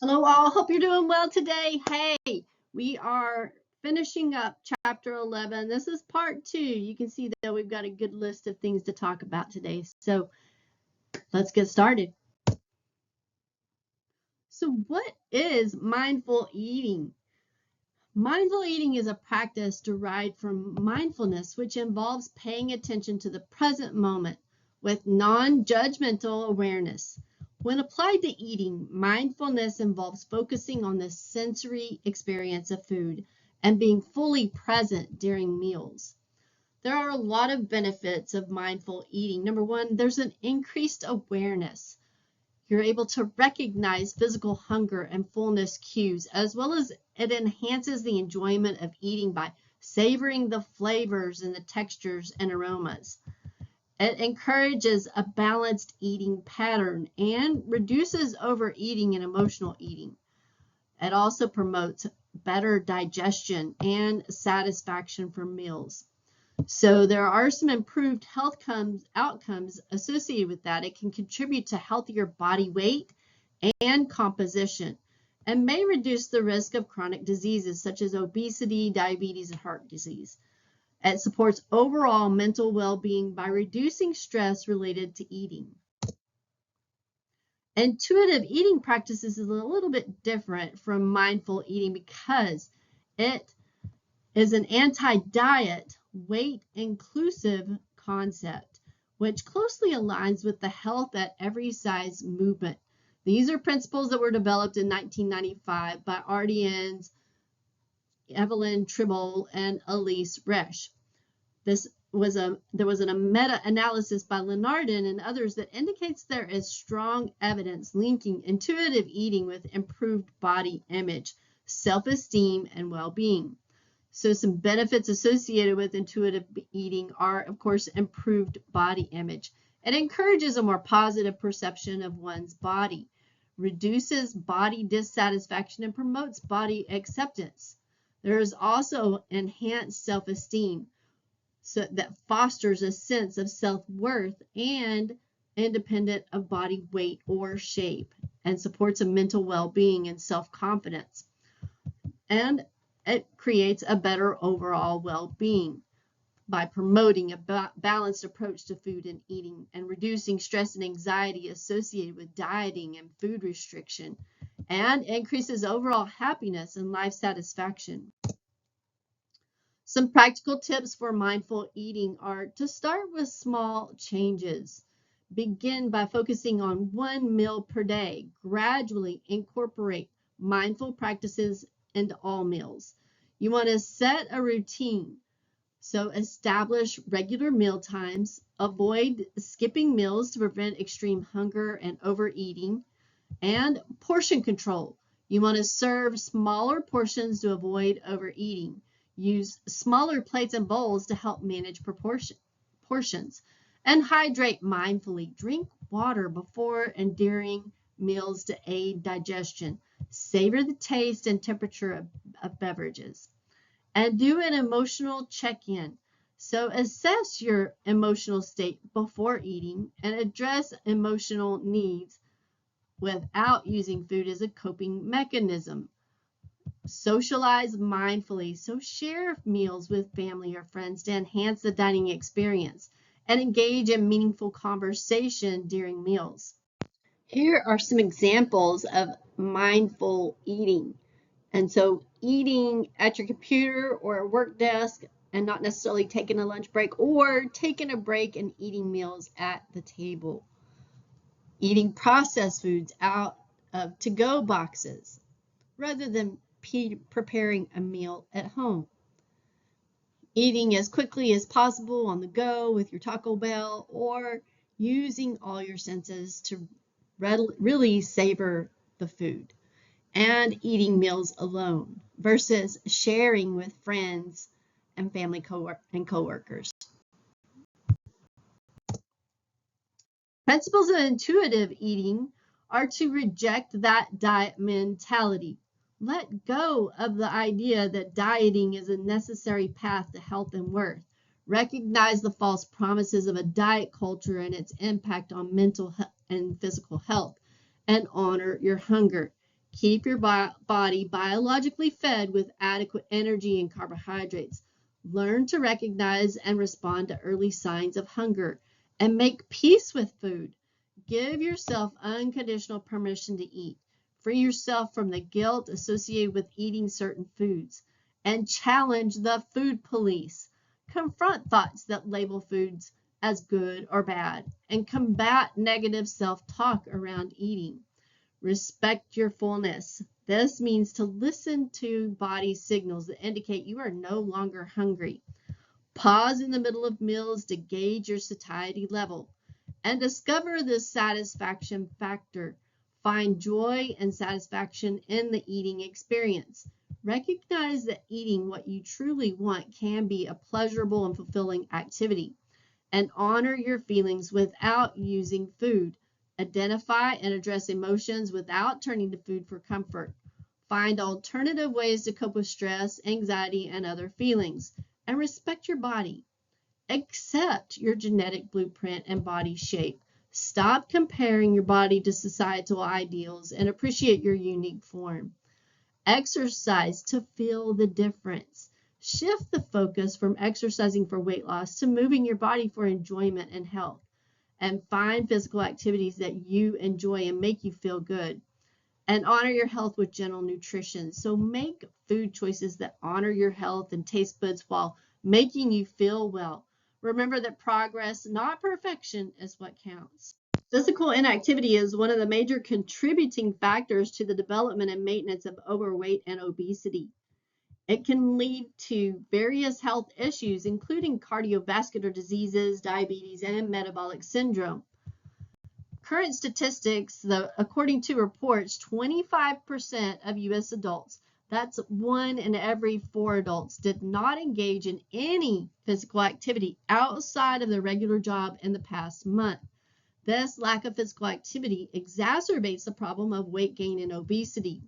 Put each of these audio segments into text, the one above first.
Hello, all. Hope you're doing well today. Hey, we are finishing up chapter 11. This is part 2. You can see that we've got a good list of things to talk about today. So let's get started. So, what is mindful eating? Mindful eating is a practice derived from mindfulness, which involves paying attention to the present moment with non-judgmental awareness. When applied to eating, mindfulness involves focusing on the sensory experience of food and being fully present during meals. There are a lot of benefits of mindful eating. Number one, there's an increased awareness. You're able to recognize physical hunger and fullness cues, as well as it enhances the enjoyment of eating by savoring the flavors and the textures and aromas. It encourages a balanced eating pattern and reduces overeating and emotional eating. It also promotes better digestion and satisfaction for meals. So there are some improved health outcomes associated with that. It can contribute to healthier body weight and composition and may reduce the risk of chronic diseases such as obesity, diabetes, and heart disease. It supports overall mental well-being by reducing stress related to eating. Intuitive eating practices is a little bit different from mindful eating because it is an anti-diet, weight-inclusive concept, which closely aligns with the health at every size movement. These are principles that were developed in 1995 by Ardians, Evelyn Tribble, and Elise Resch. There was a meta-analysis by Lenardin and others that indicates there is strong evidence linking intuitive eating with improved body image, self-esteem, and well-being. So some benefits associated with intuitive eating are, of course, improved body image. It encourages a more positive perception of one's body, reduces body dissatisfaction, and promotes body acceptance. There is also enhanced self-esteem that fosters a sense of self-worth and independent of body weight or shape, and supports a mental well-being and self-confidence. And it creates a better overall well-being by promoting a balanced approach to food and eating and reducing stress and anxiety associated with dieting and food restriction, and increases overall happiness and life satisfaction. Some practical tips for mindful eating are to start with small changes. Begin by focusing on one meal per day. Gradually incorporate mindful practices into all meals. You want to set a routine. So establish regular meal times. Avoid skipping meals to prevent extreme hunger and overeating. And portion control. You want to serve smaller portions to avoid overeating. Use smaller plates and bowls to help manage portions. And hydrate mindfully. Drink water before and during meals to aid digestion. Savor the taste and temperature of beverages. And do an emotional check-in. So assess your emotional state before eating and address emotional needs without using food as a coping mechanism. Socialize mindfully. So share meals with family or friends to enhance the dining experience and engage in meaningful conversation during meals. Here are some examples of mindful eating. And so eating at your computer or a work desk and not necessarily taking a lunch break, or taking a break and eating meals at the table. Eating processed foods out of to-go boxes rather than preparing a meal at home. Eating as quickly as possible on the go with your Taco Bell, or using all your senses to really savor the food. And eating meals alone versus sharing with friends and family and coworkers. Principles of intuitive eating are to reject that diet mentality. Let go of the idea that dieting is a necessary path to health and worth. Recognize the false promises of a diet culture and its impact on mental and physical health, and honor your hunger. Keep your body biologically fed with adequate energy and carbohydrates. Learn to recognize and respond to early signs of hunger and make peace with food. Give yourself unconditional permission to eat. Free yourself from the guilt associated with eating certain foods and challenge the food police. Confront thoughts that label foods as good or bad and combat negative self-talk around eating. Respect your fullness. This means to listen to body signals that indicate you are no longer hungry. Pause in the middle of meals to gauge your satiety level and discover the satisfaction factor. Find joy and satisfaction in the eating experience. Recognize that eating what you truly want can be a pleasurable and fulfilling activity, and honor your feelings without using food. Identify and address emotions without turning to food for comfort. Find alternative ways to cope with stress, anxiety, and other feelings. And respect your body. Accept your genetic blueprint and body shape. Stop comparing your body to societal ideals and appreciate your unique form. Exercise to feel the difference. Shift the focus from exercising for weight loss to moving your body for enjoyment and health. And find physical activities that you enjoy and make you feel good. And honor your health with gentle nutrition. So make food choices that honor your health and taste buds while making you feel well. Remember that progress, not perfection, is what counts. Physical inactivity is one of the major contributing factors to the development and maintenance of overweight and obesity. It can lead to various health issues, including cardiovascular diseases, diabetes, and metabolic syndrome. Current statistics, according to reports, 25% of U.S. adults, that's 1 in every 4 adults, did not engage in any physical activity outside of their regular job in the past month. This lack of physical activity exacerbates the problem of weight gain and obesity.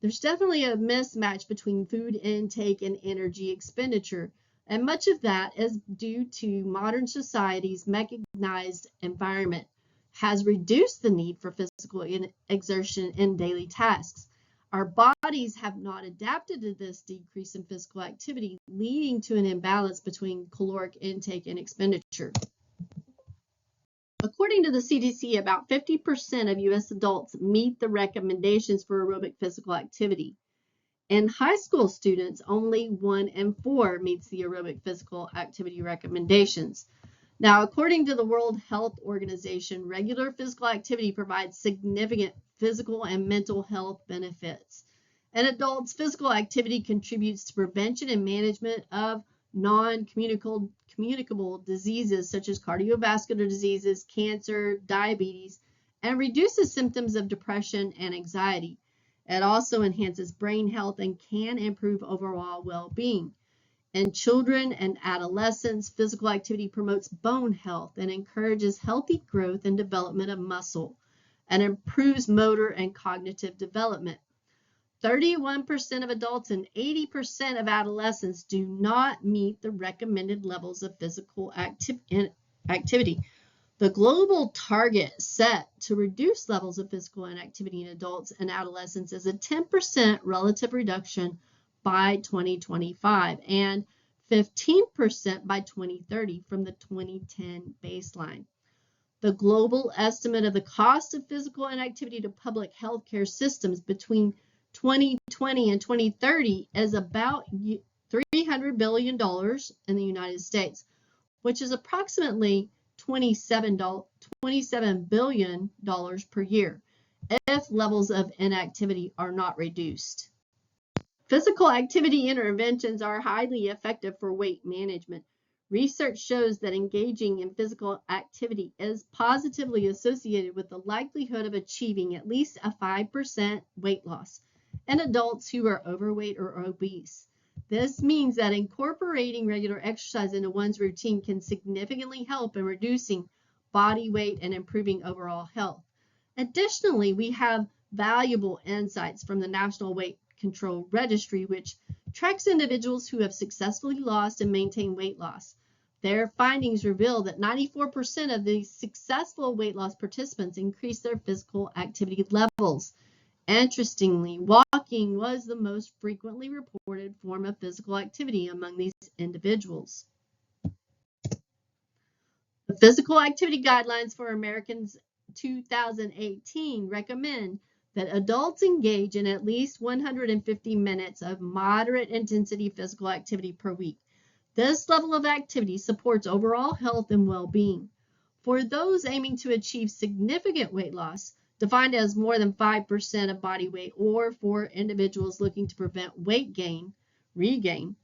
There's definitely a mismatch between food intake and energy expenditure, and much of that is due to modern society's mechanized environment has reduced the need for physical exertion in daily tasks. Our bodies have not adapted to this decrease in physical activity, leading to an imbalance between caloric intake and expenditure. According to the CDC, about 50% of U.S. adults meet the recommendations for aerobic physical activity. In high school students, only 1 in 4 meets the aerobic physical activity recommendations. Now, according to the World Health Organization, regular physical activity provides significant physical and mental health benefits. In adults, physical activity contributes to prevention and management of non-communicable diseases such as cardiovascular diseases, cancer, diabetes, and reduces symptoms of depression and anxiety. It also enhances brain health and can improve overall well-being. In children and adolescents, physical activity promotes bone health and encourages healthy growth and development of muscle and improves motor and cognitive development. 31% of adults and 80% of adolescents do not meet the recommended levels of physical activity. The global target set to reduce levels of physical inactivity in adults and adolescents is a 10% relative reduction by 2025 and 15% by 2030 from the 2010 baseline. The global estimate of the cost of physical inactivity to public health care systems between 2020 and 2030 is about $300 billion in the United States, which is approximately $27 billion per year if levels of inactivity are not reduced. Physical activity interventions are highly effective for weight management. Research shows that engaging in physical activity is positively associated with the likelihood of achieving at least a 5% weight loss in adults who are overweight or obese. This means that incorporating regular exercise into one's routine can significantly help in reducing body weight and improving overall health. Additionally, we have valuable insights from the National Weight Control Registry, which tracks individuals who have successfully lost and maintained weight loss. Their findings reveal that 94% of the successful weight loss participants increased their physical activity levels Interestingly, walking was the most frequently reported form of physical activity among these individuals. The Physical Activity Guidelines for Americans 2018 recommend that adults engage in at least 150 minutes of moderate intensity physical activity per week. This level of activity supports overall health and well-being. For those aiming to achieve significant weight loss, defined as more than 5% of body weight, or for individuals looking to prevent weight gain, regain,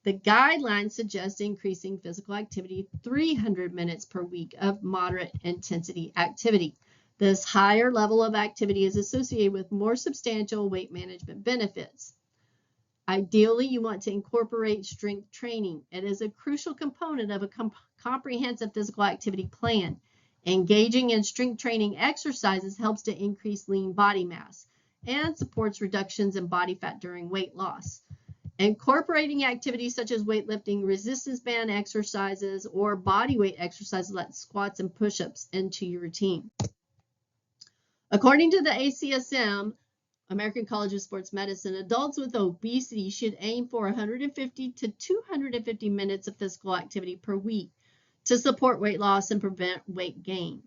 the guidelines suggest increasing physical activity 300 minutes per week of moderate intensity activity. This higher level of activity is associated with more substantial weight management benefits. Ideally, you want to incorporate strength training. It is a crucial component of a comprehensive physical activity plan. Engaging in strength training exercises helps to increase lean body mass and supports reductions in body fat during weight loss. Incorporating activities such as weightlifting, resistance band exercises, or body weight exercises like squats and push-ups into your routine. According to the ACSM, American College of Sports Medicine, adults with obesity should aim for 150 to 250 minutes of physical activity per week to support weight loss and prevent weight gain.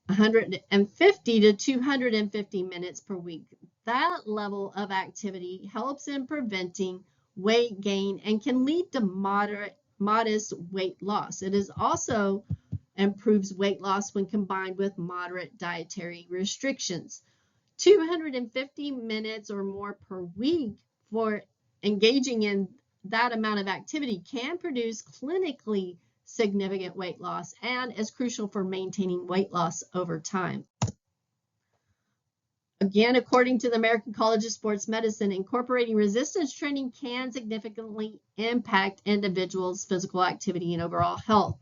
150 to 250 minutes per week. That level of activity helps in preventing weight gain and can lead to modest weight loss. It is also improves weight loss when combined with moderate dietary restrictions. 250 minutes or more per week for engaging in that amount of activity can produce clinically significant weight loss and is crucial for maintaining weight loss over time. Again, according to the American College of Sports Medicine, incorporating resistance training can significantly impact individuals' physical activity and overall health.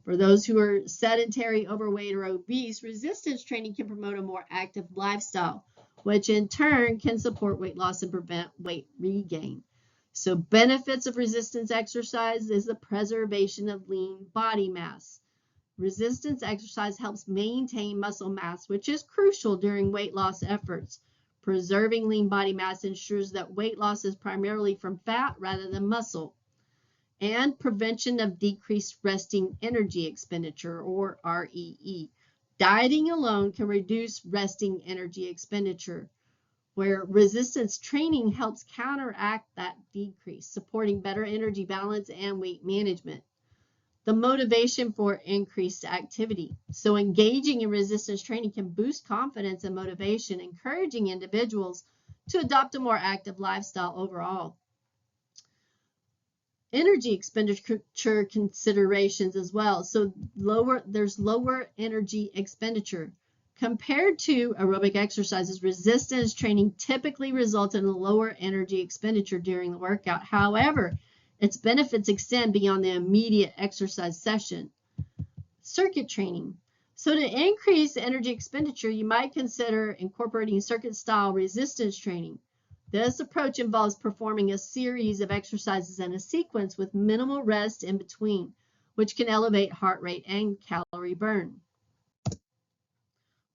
For those who are sedentary, overweight, or obese, resistance training can promote a more active lifestyle, which in turn can support weight loss and prevent weight regain. So benefits of resistance exercise is the preservation of lean body mass. Resistance exercise helps maintain muscle mass, which is crucial during weight loss efforts. Preserving lean body mass ensures that weight loss is primarily from fat rather than muscle. And prevention of decreased resting energy expenditure, or REE. Dieting alone can reduce resting energy expenditure, where resistance training helps counteract that decrease, supporting better energy balance and weight management. The motivation for increased activity. So engaging in resistance training can boost confidence and motivation, encouraging individuals to adopt a more active lifestyle overall. Energy expenditure considerations as well. So there's lower energy expenditure. Compared to aerobic exercises, resistance training typically results in a lower energy expenditure during the workout. However, its benefits extend beyond the immediate exercise session. Circuit training. So to increase energy expenditure, you might consider incorporating circuit-style resistance training. This approach involves performing a series of exercises in a sequence with minimal rest in between, which can elevate heart rate and calorie burn.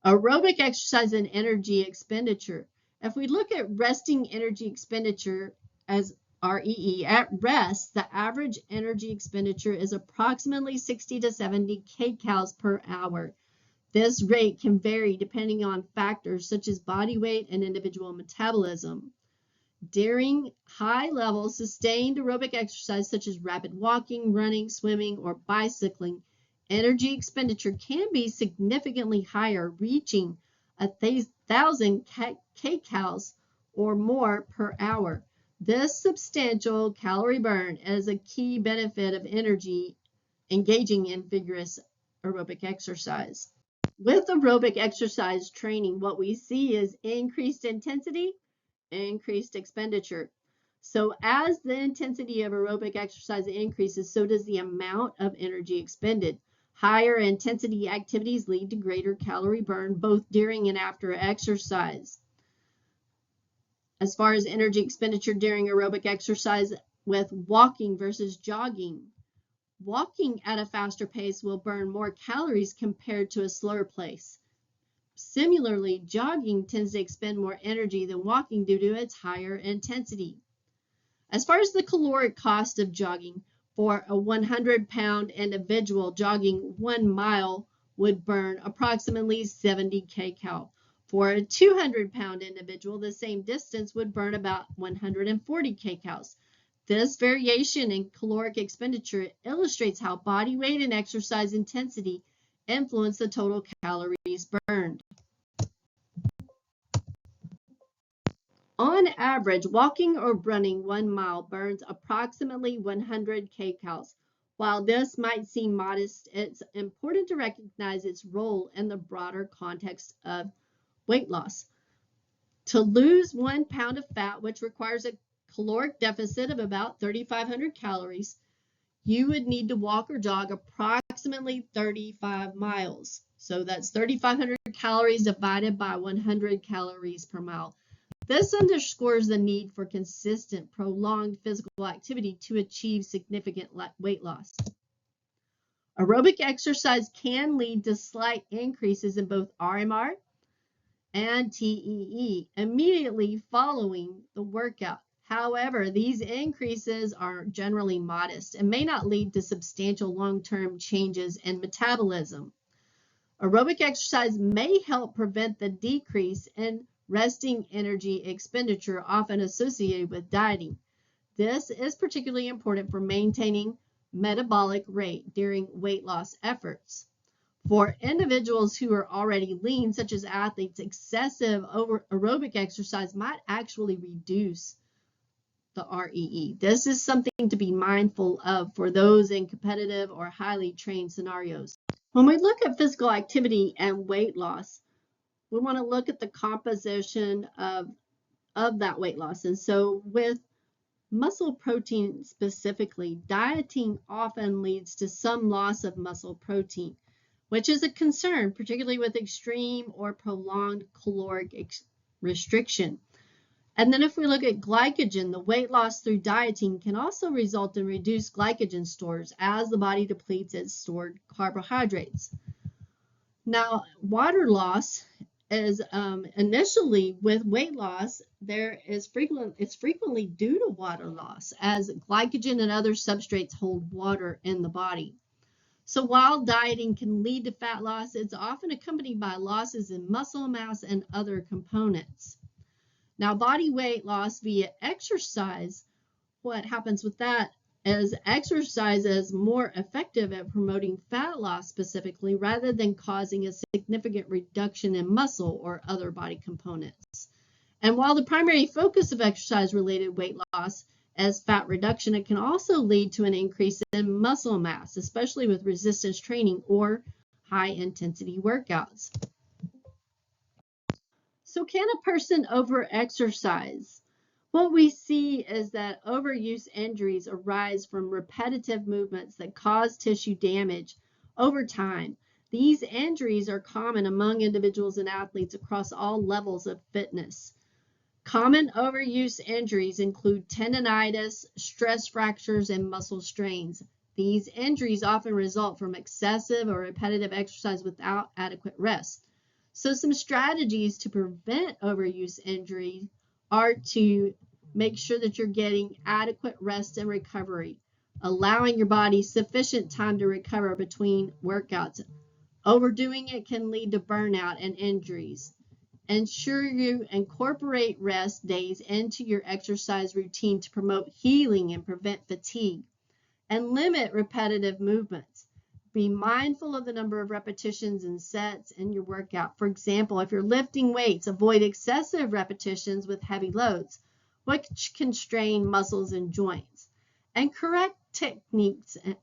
Aerobic exercise and energy expenditure. If we look at resting energy expenditure as REE, at rest, the average energy expenditure is approximately 60 to 70 kcals per hour. This rate can vary depending on factors such as body weight and individual metabolism. During high-level sustained aerobic exercise such as rapid walking, running, swimming, or bicycling, energy expenditure can be significantly higher, reaching 1,000 kcals or more per hour. This substantial calorie burn is a key benefit of energy engaging in vigorous aerobic exercise. With aerobic exercise training, what we see is increased intensity, increased expenditure. So as the intensity of aerobic exercise increases, so does the amount of energy expended. Higher intensity activities lead to greater calorie burn both during and after exercise. As far as energy expenditure during aerobic exercise with walking versus jogging, walking at a faster pace will burn more calories compared to a slower pace. Similarly, jogging tends to expend more energy than walking due to its higher intensity. As far as the caloric cost of jogging, for a 100-pound individual, jogging 1 mile would burn approximately 70 kcal. For a 200-pound individual, the same distance would burn about 140 kcals. This variation in caloric expenditure illustrates how body weight and exercise intensity influence the total calories burned. On average, walking or running 1 mile burns approximately 100 kcals. While this might seem modest, it's important to recognize its role in the broader context of weight loss. To lose 1 pound of fat, which requires a caloric deficit of about 3,500 calories, you would need to walk or jog approximately 35 miles. So that's 3,500 calories divided by 100 calories per mile. This underscores the need for consistent, prolonged physical activity to achieve significant weight loss. Aerobic exercise can lead to slight increases in both RMR and TEE immediately following the workout. However, these increases are generally modest and may not lead to substantial long-term changes in metabolism. Aerobic exercise may help prevent the decrease in resting energy expenditure often associated with dieting. This is particularly important for maintaining metabolic rate during weight loss efforts. For individuals who are already lean, such as athletes, excessive aerobic exercise might actually reduce the REE. This is something to be mindful of for those in competitive or highly trained scenarios. When we look at physical activity and weight loss, we want to look at the composition of that weight loss. And so with muscle protein specifically, dieting often leads to some loss of muscle protein, which is a concern, particularly with extreme or prolonged caloric restriction. And then if we look at glycogen, the weight loss through dieting can also result in reduced glycogen stores as the body depletes its stored carbohydrates. Now, water loss is initially with weight loss, it's frequently due to water loss, as glycogen and other substrates hold water in the body. So while dieting can lead to fat loss, it's often accompanied by losses in muscle mass and other components. Now, body weight loss via exercise, what happens with that is exercise is more effective at promoting fat loss specifically rather than causing a significant reduction in muscle or other body components. And while the primary focus of exercise-related weight loss is fat reduction, it can also lead to an increase in muscle mass, especially with resistance training or high-intensity workouts. So can a person over-exercise? What we see is that overuse injuries arise from repetitive movements that cause tissue damage over time. These injuries are common among individuals and athletes across all levels of fitness. Common overuse injuries include tendonitis, stress fractures, and muscle strains. These injuries often result from excessive or repetitive exercise without adequate rest. So some strategies to prevent overuse injury are to make sure that you're getting adequate rest and recovery, allowing your body sufficient time to recover between workouts. Overdoing it can lead to burnout and injuries. Ensure you incorporate rest days into your exercise routine to promote healing and prevent fatigue. And limit repetitive movements. Be mindful of the number of repetitions and sets in your workout. For example, if you're lifting weights, avoid excessive repetitions with heavy loads, which can strain muscles and joints. And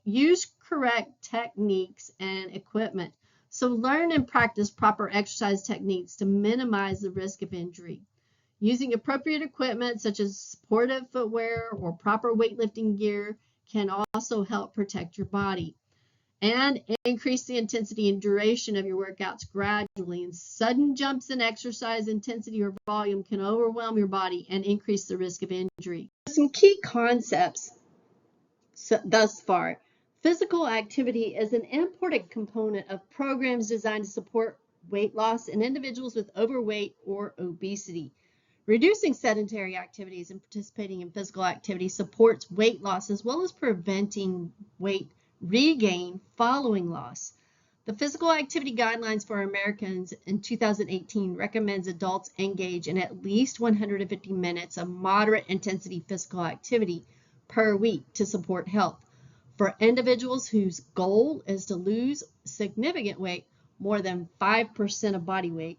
use correct techniques and equipment. So learn and practice proper exercise techniques to minimize the risk of injury. Using appropriate equipment such as supportive footwear or proper weightlifting gear can also help protect your body. And increase the intensity and duration of your workouts gradually. And sudden jumps in exercise intensity or volume can overwhelm your body and increase the risk of injury. Some key concepts thus far. Physical activity is an important component of programs designed to support weight loss in individuals with overweight or obesity. Reducing sedentary activities and participating in physical activity supports weight loss as well as preventing weight regain following loss. The Physical Activity Guidelines for Americans in 2018 recommends adults engage in at least 150 minutes of moderate intensity physical activity per week to support health. For individuals whose goal is to lose significant weight, more than 5% of body weight,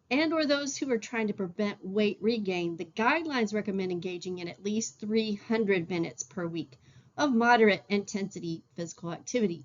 and or those who are trying to prevent weight regain, the guidelines recommend engaging in at least 300 minutes per week of moderate intensity physical activity.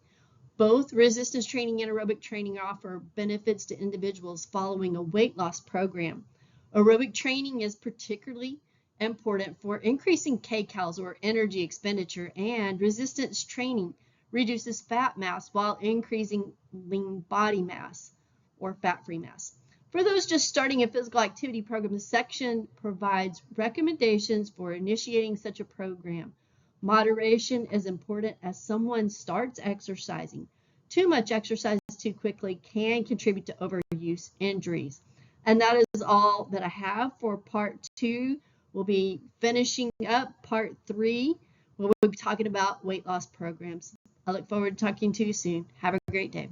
Both resistance training and aerobic training offer benefits to individuals following a weight loss program. Aerobic training is particularly important for increasing kcals or energy expenditure, and resistance training reduces fat mass while increasing lean body mass or fat-free mass. For those just starting a physical activity program, the section provides recommendations for initiating such a program. Moderation is important as someone starts exercising. Too much exercise too quickly can contribute to overuse injuries. And that is all that I have for part 2. We'll be finishing up part 3, where we'll be talking about weight loss programs. I look forward to talking to you soon. Have a great day.